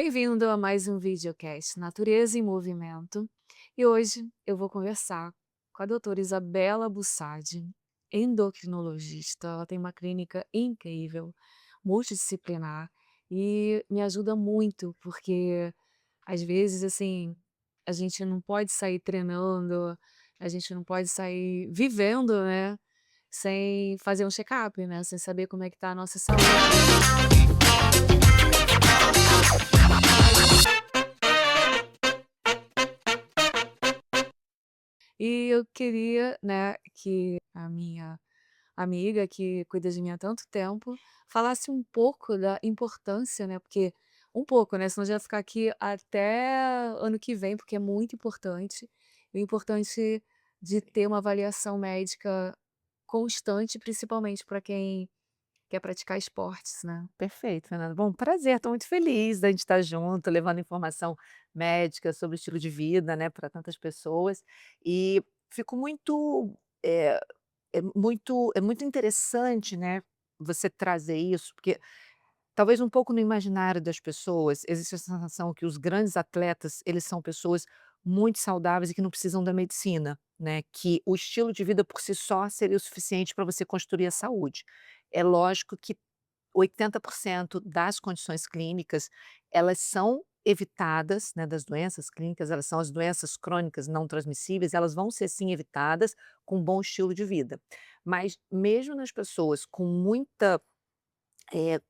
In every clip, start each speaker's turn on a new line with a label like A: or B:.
A: Bem-vindo a mais um videocast Natureza em Movimento. E hoje eu vou conversar com a doutora Isabela Bussardi, endocrinologista. Ela tem uma clínica incrível, multidisciplinar e me ajuda muito, porque às vezes, assim, a gente não pode sair treinando, a gente não pode sair vivendo, né, sem fazer um check-up, né, sem saber como é que tá a nossa saúde. E eu queria, né, que a minha amiga que cuida de mim há tanto tempo, falasse um pouco da importância, né, porque um pouco, né, senão já ia ficar aqui até ano que vem, porque é muito importante. O importante de ter uma avaliação médica constante, principalmente para quem quer praticar esportes, né.
B: Perfeito, Fernanda. Bom, prazer, estou muito feliz da gente estar junto, levando informação médica sobre estilo de vida, né, para tantas pessoas. E fico muito, eh, é muito interessante, né, você trazer isso, porque talvez um pouco no imaginário das pessoas existe a sensação que os grandes atletas, eles são pessoas muito saudáveis e que não precisam da medicina, né, que o estilo de vida por si só seria o suficiente para você construir a saúde. É lógico que 80% das condições clínicas, elas são evitadas, né, das doenças clínicas, elas são as doenças crônicas não transmissíveis, elas vão ser sim evitadas com um bom estilo de vida. Mas mesmo nas pessoas com muita,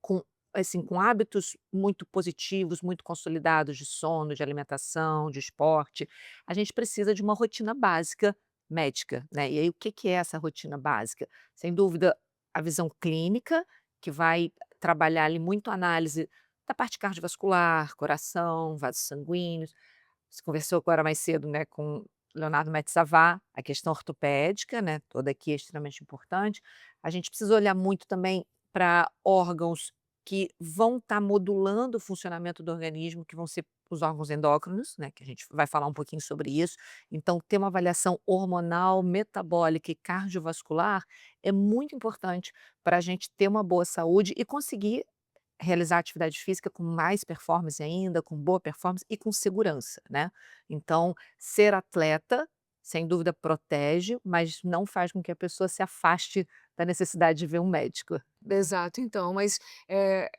B: com assim, com hábitos muito positivos, muito consolidados de sono, de alimentação, de esporte, a gente precisa de uma rotina básica médica, né. E aí o que que é essa rotina básica? Sem dúvida, a visão clínica, que vai trabalhar ali muito a análise da parte cardiovascular, coração, vasos sanguíneos. Você conversou agora mais cedo, né, com Leonardo Metz-Savart, a questão ortopédica, né, toda aqui é extremamente importante. A gente precisa olhar muito também para órgãos que vão estar modulando o funcionamento do organismo, que vão ser os órgãos endócrinos, né, que a gente vai falar um pouquinho sobre isso. Então, ter uma avaliação hormonal, metabólica e cardiovascular é muito importante para a gente ter uma boa saúde e conseguir realizar atividade física com mais performance ainda, com boa performance e com segurança, né. Então, ser atleta, sem dúvida protege, mas não faz com que a pessoa se afaste da necessidade de ver um médico.
A: Exato, então, mas,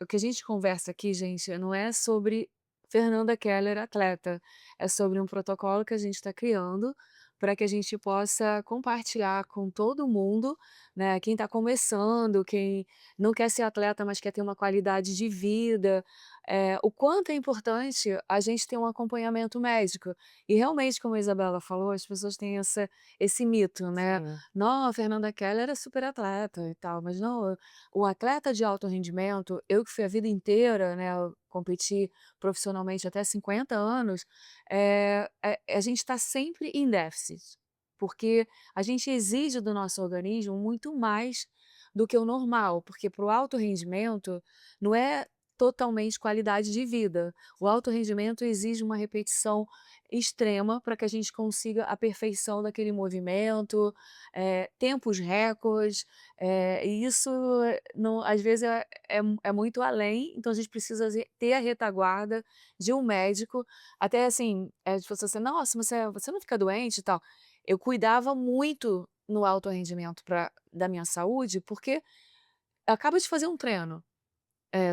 A: o que a gente conversa aqui, gente, não é sobre Fernanda Keller atleta, é sobre um protocolo que a gente está criando para que a gente possa compartilhar com todo mundo, né, quem está começando, quem não quer ser atleta, mas quer ter uma qualidade de vida, o quanto é importante a gente ter um acompanhamento médico. E realmente, como a Isabela falou, as pessoas têm esse mito, né,
B: Sim.
A: "Não, a Fernanda Keller é super atleta e tal", mas não, o atleta de alto rendimento, eu que fui a vida inteira, né, eu competi profissionalmente até 50 anos, a gente está sempre em déficit, porque a gente exige do nosso organismo muito mais do que o normal, porque para o alto rendimento não é totalmente qualidade de vida. O alto rendimento exige uma repetição extrema para que a gente consiga a perfeição daquele movimento, tempos recordes, e isso não às vezes é muito além, então a gente precisa ter a retaguarda de um médico, até assim, as pessoas assim: "Nossa, você não fica doente e tal?". Eu cuidava muito no alto rendimento da minha saúde, porque acaba de fazer um treino,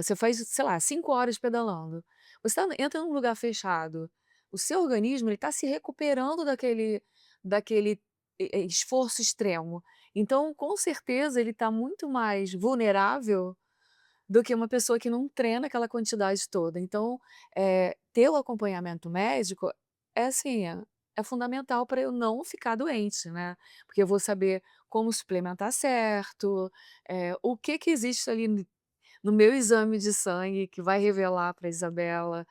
A: você faz, sei lá, 5 horas pedalando, você entra num lugar fechado, o seu organismo ele está se recuperando daquele esforço extremo. Então, com certeza, ele está muito mais vulnerável do que uma pessoa que não treina aquela quantidade toda. Então, ter o acompanhamento médico é assim, é fundamental para eu não ficar doente, né, porque eu vou saber como suplementar certo, o que que existe ali no meu exame de sangue que vai revelar para Isabela,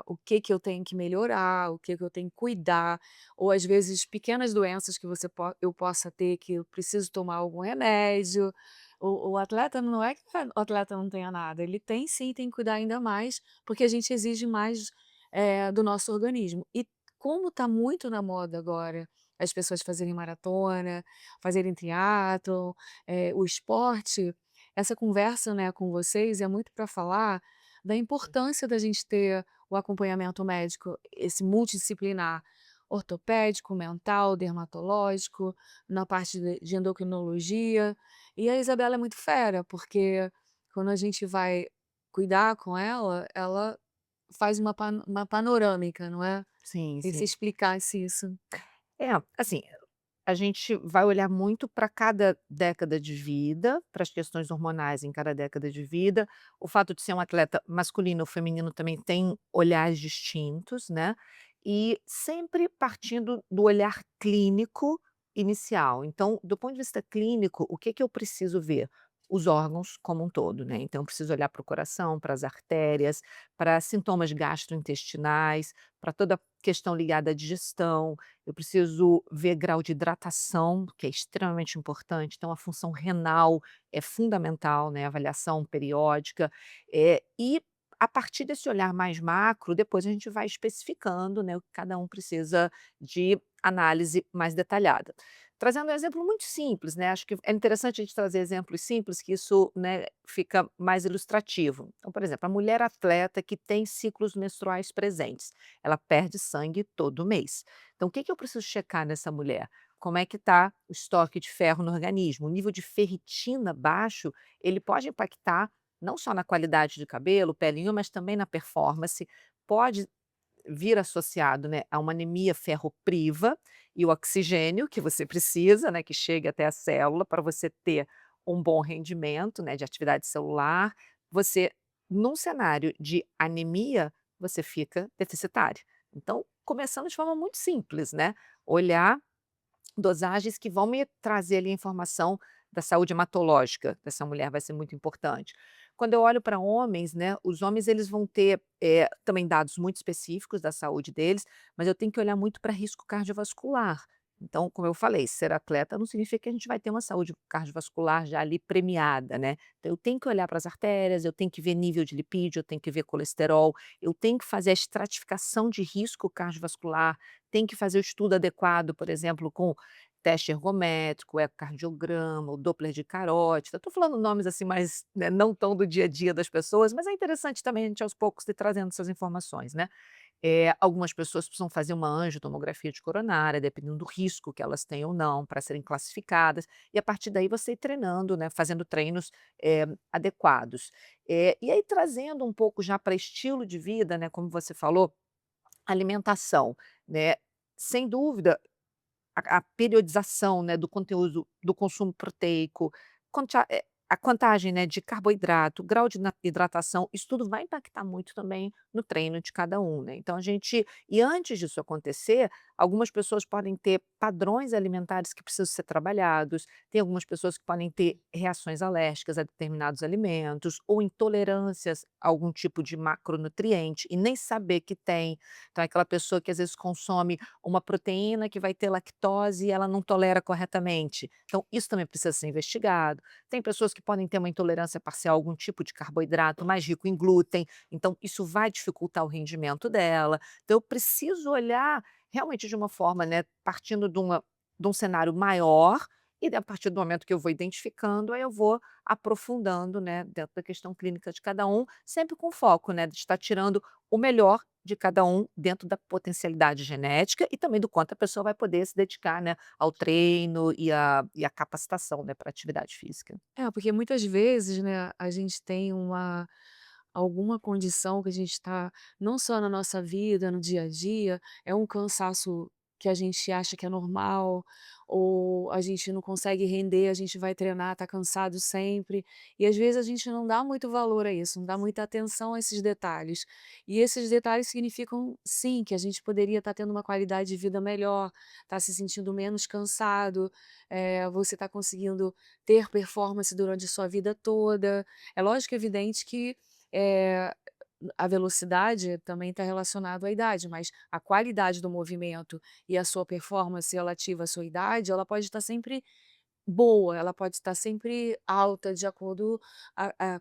A: o que que eu tenho que melhorar, o que que eu tenho que cuidar, ou às vezes pequenas doenças que eu possa ter que eu preciso tomar algum remédio. O atleta não é que o atleta não tenha nada, ele tem sim, tem que cuidar ainda mais, porque a gente exige mais, do nosso organismo. E como está muito na moda agora as pessoas fazerem maratona, fazerem triatlon, o esporte, essa conversa, né, com vocês é muito para falar da importância da gente ter o acompanhamento médico, esse multidisciplinar, ortopédico, mental, dermatológico, na parte de endocrinologia. E a Isabela é muito fera, porque quando a gente vai cuidar com ela, ela faz uma panorâmica, não é?
B: Sim,
A: Queria que você
B: sim.
A: explicasse isso.
B: É, assim, a gente vai olhar muito para cada década de vida, para as questões hormonais em cada década de vida. O fato de ser um atleta masculino ou feminino também tem olhares distintos, né, e sempre partindo do olhar clínico inicial. Então, do ponto de vista clínico, o que que eu preciso ver? Os órgãos como um todo, né, então eu preciso olhar para o coração, para as artérias, para sintomas gastrointestinais, para toda a questão ligada à digestão, eu preciso ver grau de hidratação, que é extremamente importante, então a função renal é fundamental, né, avaliação periódica, e a partir desse olhar mais macro, depois a gente vai especificando, né, o que cada um precisa de análise mais detalhada. Trazendo um exemplo muito simples, né, acho que é interessante a gente trazer exemplos simples, que isso, né, fica mais ilustrativo. Então, por exemplo, a mulher atleta que tem ciclos menstruais presentes, ela perde sangue todo mês. Então, o que que eu preciso checar nessa mulher? Como é que está o estoque de ferro no organismo? O nível de ferritina baixo, ele pode impactar não só na qualidade de cabelo, pele, mas também na performance. Pode vir associado, né, a uma anemia ferropriva e o oxigênio que você precisa, né, que chegue até a célula para você ter um bom rendimento, né, de atividade celular. Você, num cenário de anemia, você fica deficitário. Então, começando de forma muito simples, né, olhar dosagens que vão me trazer ali a informação da saúde hematológica dessa mulher vai ser muito importante. Quando eu olho para homens, né, os homens eles vão ter, também dados muito específicos da saúde deles, mas eu tenho que olhar muito para risco cardiovascular. Então, como eu falei, ser atleta não significa que a gente vai ter uma saúde cardiovascular já ali premiada, né. Então eu tenho que olhar para as artérias, eu tenho que ver nível de lipídio, eu tenho que ver colesterol, eu tenho que fazer a estratificação de risco cardiovascular, tenho que fazer o estudo adequado, por exemplo, com teste ergométrico, ecocardiograma, o Doppler de carótida. Estou falando nomes assim mais, né, não tão do dia a dia das pessoas, mas é interessante também a gente aos poucos ir trazendo essas informações, né. Algumas pessoas precisam fazer uma angiotomografia de coronária, dependendo do risco que elas têm ou não, para serem classificadas, e a partir daí você ir treinando, né, fazendo treinos, adequados. E aí trazendo um pouco já para estilo de vida, né, como você falou, alimentação, né, sem dúvida a periodização, né, do conteúdo do consumo proteico, a contagem, né, de carboidrato, grau de hidratação, isso tudo vai impactar muito também no treino de cada um, né. Então a gente e antes disso acontecer, algumas pessoas podem ter padrões alimentares que precisam ser trabalhados, tem algumas pessoas que podem ter reações alérgicas a determinados alimentos ou intolerâncias a algum tipo de macronutriente e nem saber que tem. Então é aquela pessoa que às vezes consome uma proteína que vai ter lactose e ela não tolera corretamente. Então, isso também precisa ser investigado. Tem pessoas que podem ter uma intolerância parcial a algum tipo de carboidrato mais rico em glúten, então isso vai dificultar o rendimento dela. Então, eu preciso olhar realmente de uma forma, né, partindo de um cenário maior, e a partir do momento que eu vou identificando, aí eu vou aprofundando, né, dentro da questão clínica de cada um, sempre com foco, né, de estar tirando o melhor de cada um dentro da potencialidade genética e também do quanto a pessoa vai poder se dedicar, né, ao treino e à capacitação, né, para atividade física.
A: É, porque muitas vezes, né, a gente tem alguma condição que a gente está não só na nossa vida, no dia a dia, é um cansaço que a gente acha que é normal, ou a gente não consegue render, a gente vai treinar, tá cansado sempre, e às vezes a gente não dá muito valor a isso, não dá muita atenção a esses detalhes. E esses detalhes significam, sim, que a gente poderia estar tendo uma qualidade de vida melhor, estar se sentindo menos cansado, você está conseguindo ter performance durante a sua vida toda. É lógico, é evidente que eh, a velocidade também está relacionado à idade, mas a qualidade do movimento e a sua performance relativa à sua idade, ela pode estar sempre boa, ela pode estar sempre alta de acordo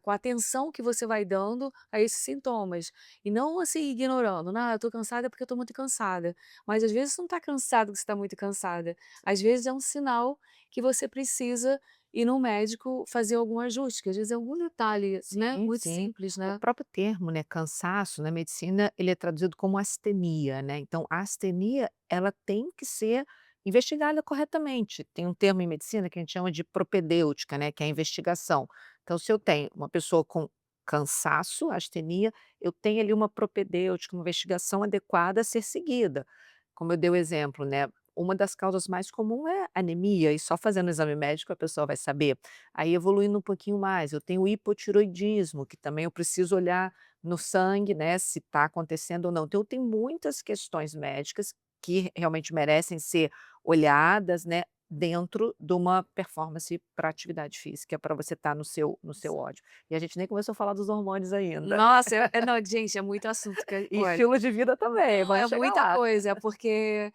A: com a atenção que você vai dando a esses sintomas. E não assim ignorando, "não, eu estou cansada porque eu estou muito cansada", mas às vezes você não está cansado porque você está muito cansada, às vezes é um sinal que você precisa e no médico fazer algum ajuste, que às vezes é algum detalhe, né,
B: Sim,
A: muito
B: sim.
A: simples,
B: O
A: né.
B: próprio termo, né, cansaço, na medicina, ele é traduzido como astenia, né, então a astenia, ela tem que ser investigada corretamente. Tem um termo em medicina que a gente chama de propedêutica, né, que é a investigação. Então se eu tenho uma pessoa com cansaço, astenia, eu tenho ali uma propedêutica, uma investigação adequada a ser seguida. Como eu dei o exemplo, né, uma das causas mais comum é anemia e só fazendo o exame médico a pessoa vai saber. Aí evoluindo um pouquinho mais, eu tenho hipotiroidismo, que também eu preciso olhar no sangue, né, se está acontecendo ou não. Então tem muitas questões médicas que realmente merecem ser olhadas, né, dentro de uma performance para atividade física, para você estar no seu ódio. E a gente nem começou a falar dos hormônios ainda.
A: Nossa, não, gente, é muito assunto que
B: E
A: olha,
B: estilo de vida também,
A: não, é
B: vamos chegar
A: muita
B: lá.
A: coisa, é porque,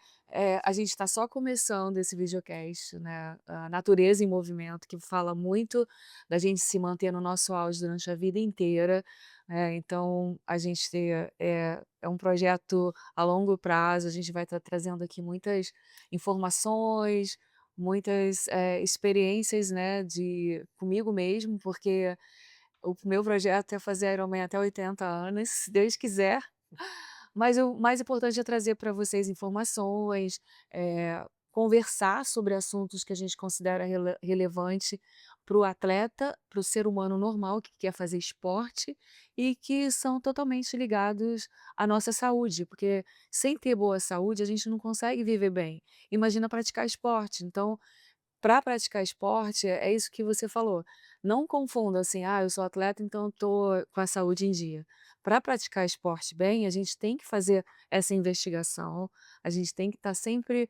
A: a gente está só começando esse videocast, né, a Natureza em Movimento, que fala muito da gente se manter no nosso auge durante a vida inteira, então a gente é um projeto a longo prazo, a gente vai estar trazendo aqui muitas informações, muitas, experiências, né, de comigo mesmo, porque o meu projeto é fazer Ironman até 80 anos, se Deus quiser. Mas o mais importante é trazer para vocês informações, conversar sobre assuntos que a gente considera relevante para o atleta, para o ser humano normal que quer fazer esporte e que são totalmente ligados à nossa saúde, porque sem ter boa saúde a gente não consegue viver bem. Imagina praticar esporte, então para praticar esporte, é isso que você falou, não confunda assim: "Ah, eu sou atleta, então eu tô com a saúde em dia". Para praticar esporte bem, a gente tem que fazer essa investigação, a gente tem que estar sempre,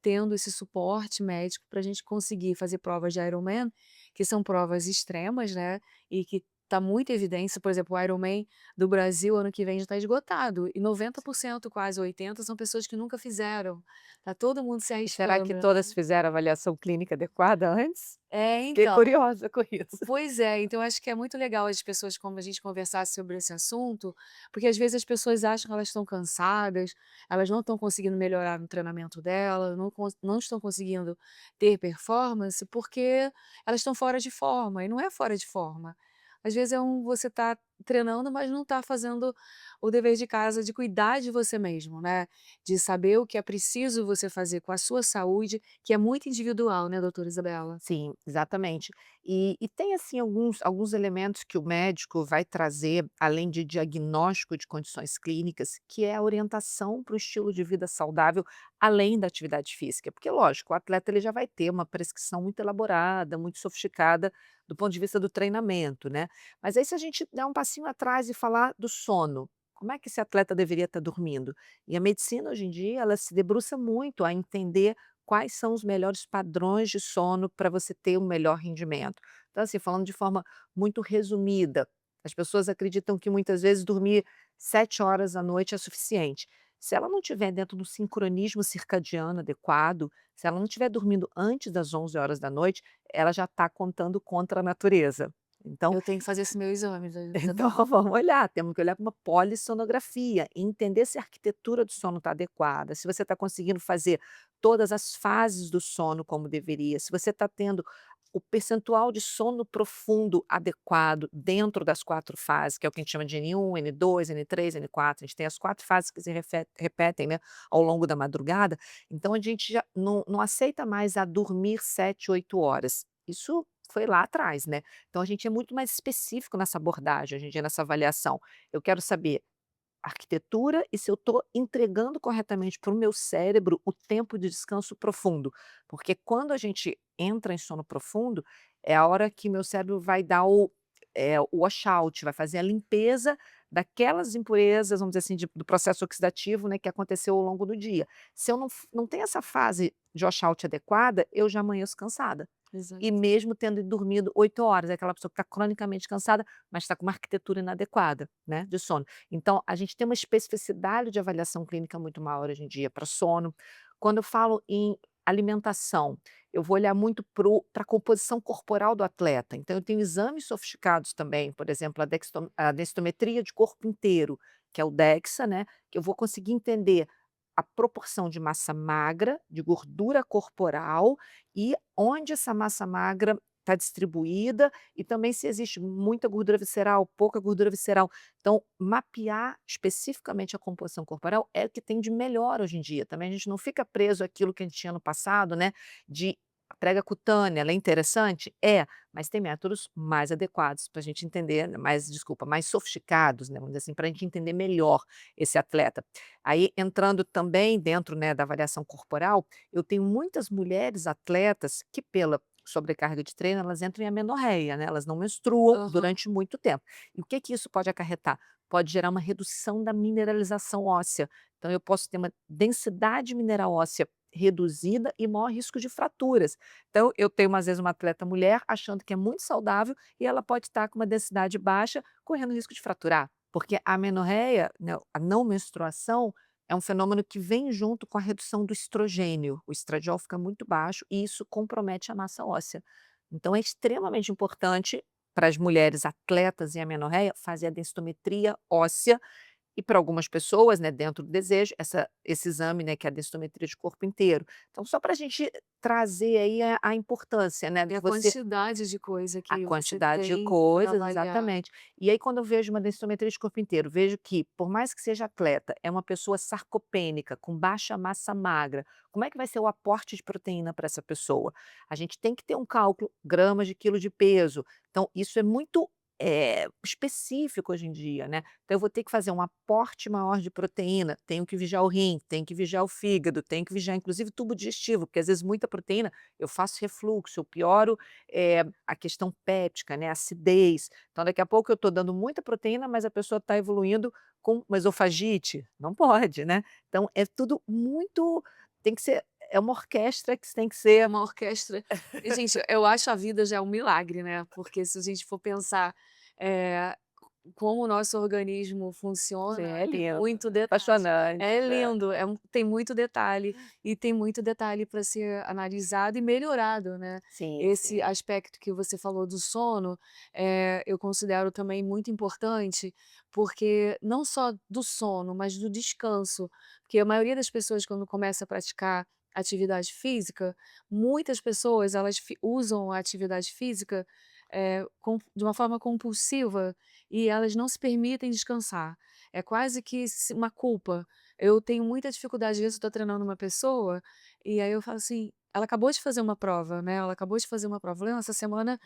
A: tendo esse suporte médico para a gente conseguir fazer provas de Ironman, que são provas extremas, né, e que tá muita evidência, por exemplo, o Ironman do Brasil ano que vem já está esgotado, e 90%, quase 80, são pessoas que nunca fizeram. Tá todo mundo se
B: E será que
A: arriscando.
B: todas fizeram avaliação clínica adequada antes?
A: É,
B: Fiquei
A: então.
B: curiosa com isso.
A: Pois é, então acho que é muito legal as pessoas como a gente conversar sobre esse assunto, porque às vezes as pessoas acham que elas estão cansadas, elas não estão conseguindo melhorar no treinamento dela, não estão conseguindo ter performance, porque elas estão fora de forma, e não é fora de forma. Às vezes você está treinando, mas não está fazendo o dever de casa de cuidar de você mesmo, né, de saber o que é preciso você fazer com a sua saúde, que é muito individual, né, doutora Isabela?
B: Sim, exatamente. E tem, assim, alguns elementos que o médico vai trazer, além de diagnóstico de condições clínicas, que é a orientação para o estilo de vida saudável, além da atividade física. Porque, lógico, o atleta ele já vai ter uma prescrição muito elaborada, muito sofisticada, do ponto de vista do treinamento, né. Mas aí se a gente der um passinho atrás e falar do sono, como é que esse atleta deveria estar dormindo? E a medicina, hoje em dia, ela se debruça muito a entender quais são os melhores padrões de sono para você ter um melhor rendimento. Então, assim, falando de forma muito resumida, as pessoas acreditam que muitas vezes dormir 7 horas à noite é suficiente. Se ela não estiver dentro do sincronismo circadiano adequado, se ela não estiver dormindo antes das 11 horas da noite, ela já está contando contra a natureza. Então,
A: Eu tenho que fazer esse meu exame,
B: então vamos olhar, temos que olhar para uma polissonografia, e entender se a arquitetura do sono está adequada, se você está conseguindo fazer todas as fases do sono como deveria, se você está tendo o percentual de sono profundo adequado dentro das 4 fases, que é o que a gente chama de N1, N2, N3, N4, a gente tem as 4 fases que se repetem, né, ao longo da madrugada, então a gente já não aceita mais a dormir 7, 8 horas. Isso foi lá atrás, né. Então a gente é muito mais específico nessa abordagem, hoje em dia, nessa avaliação. Eu quero saber arquitetura e se eu estou entregando corretamente para o meu cérebro o tempo de descanso profundo. Porque quando a gente entra em sono profundo, é a hora que meu cérebro vai dar o washout, vai fazer a limpeza daquelas impurezas, vamos dizer assim, do processo oxidativo, né, que aconteceu ao longo do dia. Se eu não tenho essa fase de washout adequada, eu já amanheço cansada. E
A: exato.
B: mesmo tendo dormido 8 horas, é aquela pessoa que está cronicamente cansada, mas está com uma arquitetura inadequada, né, de sono. Então, a gente tem uma especificidade de avaliação clínica muito maior hoje em dia para sono. Quando eu falo em alimentação, eu vou olhar muito para a composição corporal do atleta. Então, eu tenho exames sofisticados também, por exemplo, a densitometria de corpo inteiro, que é o DEXA, né, que eu vou conseguir entender a proporção de massa magra, de gordura corporal e onde essa massa magra está distribuída e também se existe muita gordura visceral, pouca gordura visceral. Então, mapear especificamente a composição corporal é o que tem de melhor hoje em dia. Também a gente não fica preso àquilo que a gente tinha no passado, né, de a prega cutânea, ela é interessante? É, mas tem métodos mais adequados para a gente entender, mais, desculpa, mais sofisticados, né, vamos dizer assim, para a gente entender melhor esse atleta. Aí, entrando também dentro, né, da avaliação corporal, eu tenho muitas mulheres atletas que, pela sobrecarga de treino, elas entram em amenorreia, né, elas não menstruam
A: Aham.
B: durante muito tempo. E o que que isso pode acarretar? Pode gerar uma redução da mineralização óssea. Então, eu posso ter uma densidade mineral óssea reduzida e maior risco de fraturas. Então, eu tenho, às vezes, uma atleta mulher achando que é muito saudável e ela pode estar com uma densidade baixa, correndo risco de fraturar. Porque a amenorreia, né, a não menstruação, é um fenômeno que vem junto com a redução do estrogênio. O estradiol fica muito baixo e isso compromete a massa óssea. Então, é extremamente importante para as mulheres atletas em amenorreia fazer a densitometria óssea e para algumas pessoas, né, dentro do desejo, esse exame, né, que é a densitometria de corpo inteiro. Então, só para a gente trazer aí a importância, né,
A: E
B: de
A: a
B: você
A: quantidade de coisa
B: a
A: que você
B: quantidade de
A: tem para
B: coisas,
A: avaliar.
B: exatamente. E aí quando eu vejo uma densitometria de corpo inteiro, vejo que, por mais que seja atleta, é uma pessoa sarcopênica, com baixa massa magra, como é que vai ser o aporte de proteína para essa pessoa? A gente tem que ter um cálculo, gramas de quilo de peso. Então isso é muito, específico hoje em dia, né. Então eu vou ter que fazer um aporte maior de proteína, tenho que vigiar o rim, tenho que vigiar o fígado, tenho que vigiar inclusive o tubo digestivo, porque às vezes muita proteína, eu faço refluxo, eu pioro a questão péptica, né, acidez. Então daqui a pouco eu estou dando muita proteína, mas a pessoa está evoluindo com uma esofagite, não pode, né. Então é tudo muito tem que ser é uma orquestra que tem que
A: É
B: ser
A: uma orquestra. E, gente, eu acho a vida já um milagre, né, porque se a gente for pensar, eh, como o nosso organismo funciona,
B: é
A: tem
B: lindo,
A: muito detalhe.
B: apaixonante,
A: É
B: né.
A: lindo, tem muito detalhe, e tem muito detalhe para ser analisado e melhorado, né.
B: Sim,
A: Esse
B: sim.
A: aspecto que você falou do sono, eu considero também muito importante, porque não só do sono, mas do descanso, porque a maioria das pessoas quando começa a praticar atividade física, muitas pessoas elas usam a atividade física, de uma forma compulsiva e elas não se permitem descansar. É quase que uma culpa. Eu tenho muita dificuldade, às vezes eu estou treinando uma pessoa, e aí eu falo assim, ela acabou de fazer uma prova, né, ela acabou de fazer uma prova, eu falei: "Não, essa semana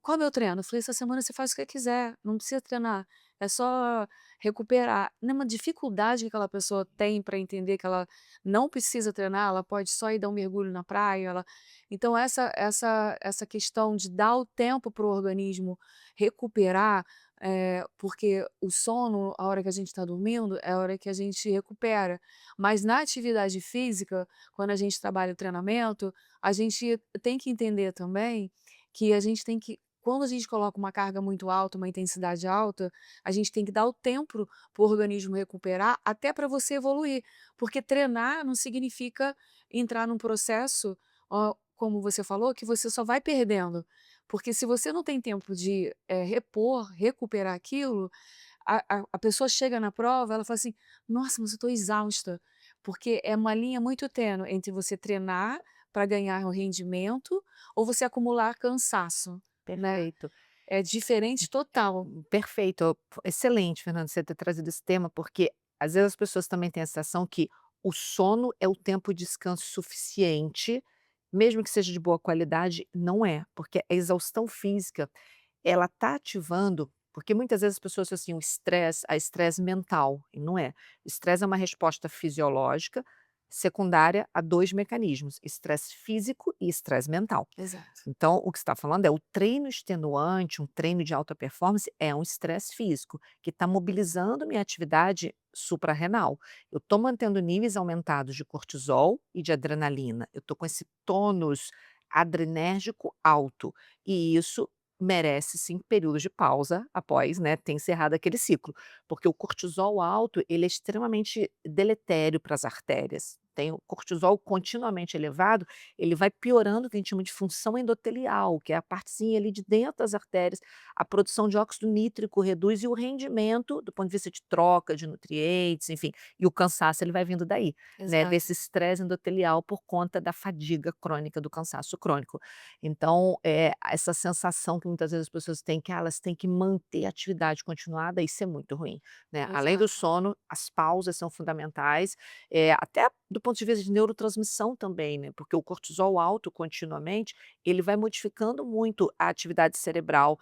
A: qual é o meu treino?" Eu falei: "Essa semana você faz o que quiser, não precisa treinar, é só recuperar". Numa dificuldade que aquela pessoa tem para entender que ela não precisa treinar, ela pode só ir dar um mergulho na praia, então essa questão de dar o tempo para o organismo recuperar, porque o sono, a hora que a gente está dormindo, é a hora que a gente recupera. Mas na atividade física, quando a gente trabalha o treinamento, a gente tem que entender também que a gente tem que quando a gente coloca uma carga muito alta, uma intensidade alta, a gente tem que dar o tempo para o organismo recuperar, até para você evoluir, porque treinar não significa entrar num processo, como você falou, que você só vai perdendo, porque se você não tem tempo de, repor, recuperar aquilo, a pessoa chega na prova, ela fala assim: "Nossa, mas eu estou exausta", porque é uma linha muito tênue entre você treinar para ganhar o rendimento ou você acumular cansaço, né.
B: Perfeito.
A: É diferente total.
B: Perfeito, excelente, Fernando, você ter trazido esse tema, porque às vezes as pessoas também têm a sensação que o sono é o tempo de descanso suficiente, mesmo que seja de boa qualidade, não é, porque a exaustão física, ela está ativando porque muitas vezes as pessoas associam o estresse a estresse mental, e não é. O estresse é uma resposta fisiológica secundária a 2 mecanismos: estresse físico e estresse mental.
A: Exato.
B: Então, o que você está falando é o treino extenuante, um treino de alta performance, é um estresse físico, que está mobilizando minha atividade suprarrenal. Eu estou mantendo níveis aumentados de cortisol e de adrenalina. Eu estou com esse tônus adrenérgico alto. E isso merece sim períodos de pausa após, né, ter encerrado aquele ciclo. Porque o cortisol alto, ele é extremamente deletério para as artérias. tem o cortisol continuamente elevado, ele vai piorando o que a gente chama de função endotelial, que é a partezinha ali de dentro das artérias, a produção de óxido nítrico reduz e o rendimento, do ponto de vista de troca de nutrientes, enfim, e o cansaço ele vai vindo daí, né,
A: Exato.
B: desse estresse endotelial por conta da fadiga crônica, do cansaço crônico. Então, essa sensação que muitas vezes as pessoas têm que elas têm que manter a atividade continuada, isso é muito ruim, né. Além do
A: Exato.
B: sono, as pausas são fundamentais, até do ponto de vista de neurotransmissão também, né, porque o cortisol alto continuamente, ele vai modificando muito a atividade cerebral,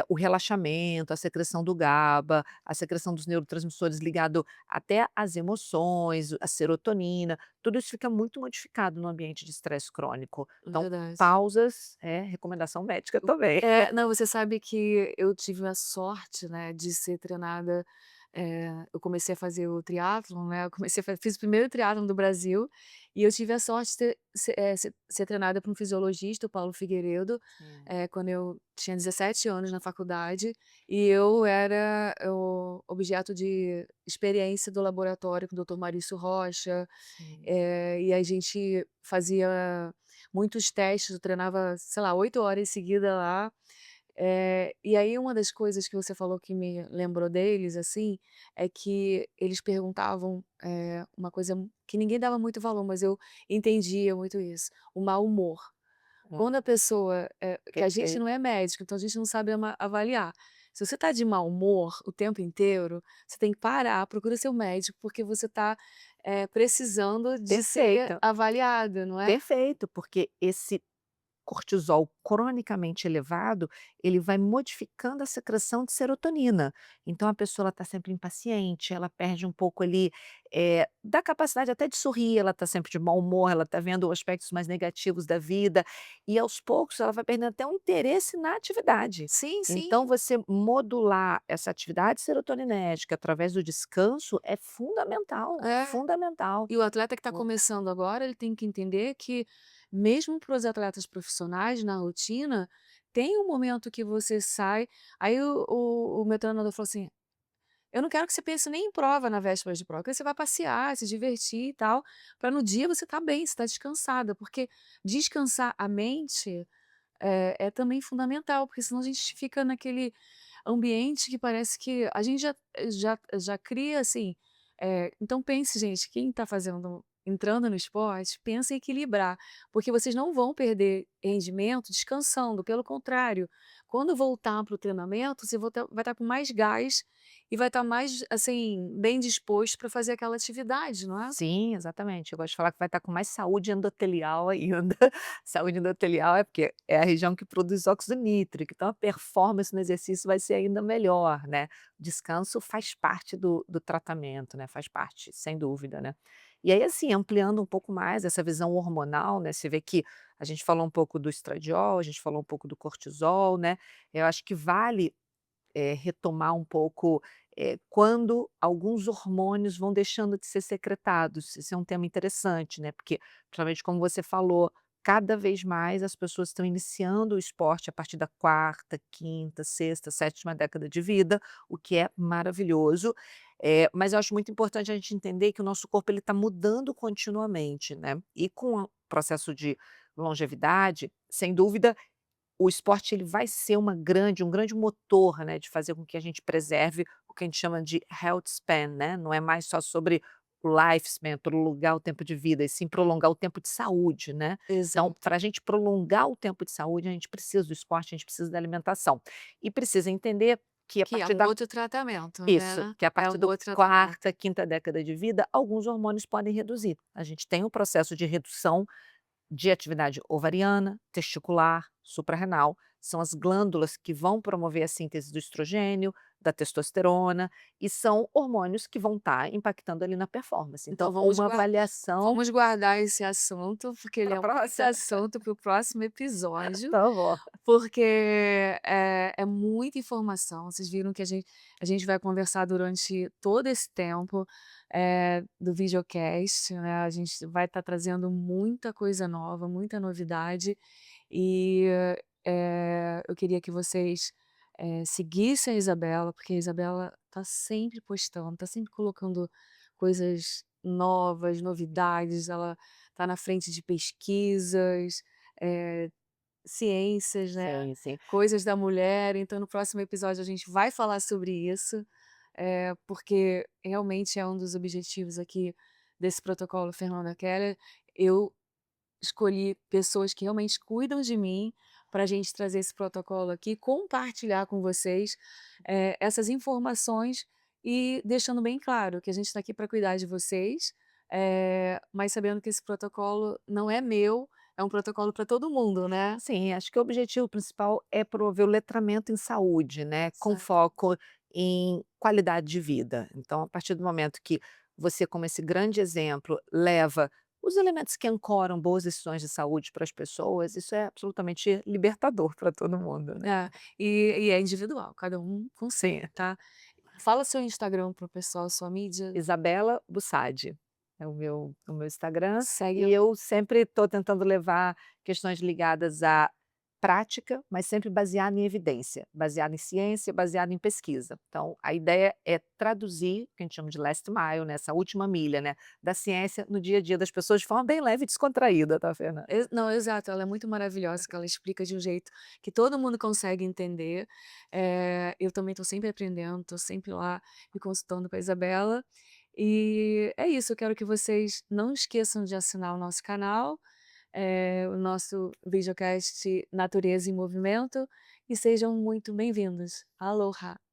B: o relaxamento, a secreção do GABA, a secreção dos neurotransmissores ligado até às emoções, a serotonina, tudo isso fica muito modificado no ambiente de estresse crônico. Então,
A: Verdade.
B: pausas é recomendação médica também.
A: Não, você sabe que eu tive a sorte, né, de ser treinada, eu comecei a fazer o triatlon, né, eu comecei a fa fiz o primeiro triatlon do Brasil, e eu tive a sorte de ser treinada por um fisiologista, o Paulo Figueiredo,
B: Sim.
A: quando eu tinha 17 anos na faculdade, e eu era o objeto de experiência do laboratório com o doutor Maurício Rocha,
B: Sim.
A: e a gente fazia muitos testes, eu treinava, sei lá, 8 horas seguidas lá. E aí uma das coisas que você falou que me lembrou deles, assim, é que eles perguntavam, uma coisa que ninguém dava muito valor, mas eu entendia muito isso, o mau humor.
B: Hum,
A: Quando a pessoa, que a gente
B: perfeito.
A: não é médico, então a gente não sabe avaliar. Se você está de mau humor o tempo inteiro, você tem que parar, procura seu médico, porque você está, precisando de ser
B: Perfeito,
A: avaliado, não é?
B: perfeito, porque esse cortisol cronicamente elevado, ele vai modificando a secreção de serotonina. Então a pessoa está sempre impaciente, ela perde um pouco ali, da capacidade até de sorrir, ela está sempre de mau humor, ela está vendo aspectos mais negativos da vida, e aos poucos ela vai perdendo até o interesse na atividade.
A: Sim,
B: Então
A: sim.
B: você modular essa atividade serotoninética através do descanso é fundamental,
A: É.
B: fundamental.
A: E o atleta que está começando agora, ele tem que entender que, mesmo para os atletas profissionais, na rotina, tem um momento que você sai, aí o meu treinador falou assim: "Eu não quero que você pense nem em prova na véspera de prova, eu quero que você vai passear, se divertir e tal, para no dia você estar bem, você estar descansada", porque descansar a mente é também fundamental, porque senão a gente fica naquele ambiente que parece que a gente já cria assim, então pense gente, quem está fazendo entrando no esporte, pensa em equilibrar, porque vocês não vão perder rendimento descansando, pelo contrário, quando voltar para o treinamento, você vai estar com mais gás e vai estar mais, assim, bem disposto para fazer aquela atividade, não é?
B: Sim, exatamente. Eu gosto de falar que vai estar com mais saúde endotelial ainda. Saúde endotelial é porque é a região que produz óxido nítrico, então a performance no exercício vai ser ainda melhor, né. Descanso faz parte do tratamento, né, faz parte, sem dúvida, né. E aí, assim, ampliando um pouco mais essa visão hormonal, né, você vê que a gente falou um pouco do estradiol, a gente falou um pouco do cortisol, né, eu acho que vale retomar um pouco, quando alguns hormônios vão deixando de ser secretados. Esse é um tema interessante, né, porque, principalmente como você falou, cada vez mais as pessoas estão iniciando o esporte a partir da quarta, quinta, sexta, sétima década de vida, o que é maravilhoso. Mas eu acho muito importante a gente entender que o nosso corpo ele está mudando continuamente, né, e com o processo de longevidade, sem dúvida o esporte ele vai ser um grande motor, né, de fazer com que a gente preserve o que a gente chama de health span, né, não é mais só sobre o lifespan, prolongar o tempo de vida, e sim prolongar o tempo de saúde, né. Então,
A: Exato.
B: para a gente prolongar o tempo de saúde, a gente precisa do esporte, a gente precisa da alimentação. E precisa entender que a
A: Que é
B: partir
A: um
B: da
A: outro tratamento,
B: isso,
A: né,
B: que a
A: é
B: partir
A: um
B: do
A: outro tratamento.
B: quarta, quinta década de vida, alguns hormônios podem reduzir. A gente tem um processo de redução de atividade ovariana, testicular, suprarrenal, são as glândulas que vão promover a síntese do estrogênio, da testosterona, e são hormônios que vão estar impactando ali na performance.
A: Então
B: Então, uma avaliação
A: vamos guardar esse assunto, porque ele
B: para a
A: é um outro
B: próxima.
A: assunto para o próximo episódio,
B: Tá bom.
A: porque é muita informação. Vocês viram que a gente vai conversar durante todo esse tempo, do videocast, né, a gente vai estar trazendo muita coisa nova, muita novidade, e, eu queria que vocês, seguissem a Isabela, porque a Isabela está sempre postando, está sempre colocando coisas novas, novidades, ela está na frente de pesquisas, eh, ciências, né,
B: Sim, sim.
A: coisas da mulher, então no próximo episódio a gente vai falar sobre isso, porque realmente é um dos objetivos aqui desse protocolo Fernanda Keller. Eu escolhi pessoas que realmente cuidam de mim, para a gente trazer esse protocolo aqui, compartilhar com vocês, essas informações e deixando bem claro que a gente está aqui para cuidar de vocês, mas sabendo que esse protocolo não é meu, é um protocolo para todo mundo, né.
B: Sim, acho que o objetivo principal é promover o letramento em saúde, né, com
A: Exato.
B: foco em qualidade de vida. Então, a partir do momento que você, como esse grande exemplo, leva os elementos que ancoram boas decisões de saúde para as pessoas, isso é absolutamente libertador para todo mundo, né.
A: É, e é individual, cada um com seu,
B: Sim.
A: tá. Fala seu Instagram para o pessoal, sua mídia,
B: Isabela Bussadi, é o meu Instagram,
A: segue
B: e
A: lá.
B: eu sempre estou tentando levar questões ligadas à prática, mas sempre baseada em evidência, baseada em ciência, baseada em pesquisa. Então, a ideia é traduzir, o que a gente chama de last mile, né, essa última milha, né, da ciência no dia a dia das pessoas de forma bem leve e descontraída, tá, Fernanda?
A: Não, exato, ela é muito maravilhosa, que ela explica de um jeito que todo mundo consegue entender. Eu também estou sempre aprendendo, estou sempre lá me consultando com a Isabela. E é isso, eu quero que vocês não esqueçam de assinar o nosso canal, o nosso videocast Natureza em Movimento, e sejam muito bem-vindos. Aloha!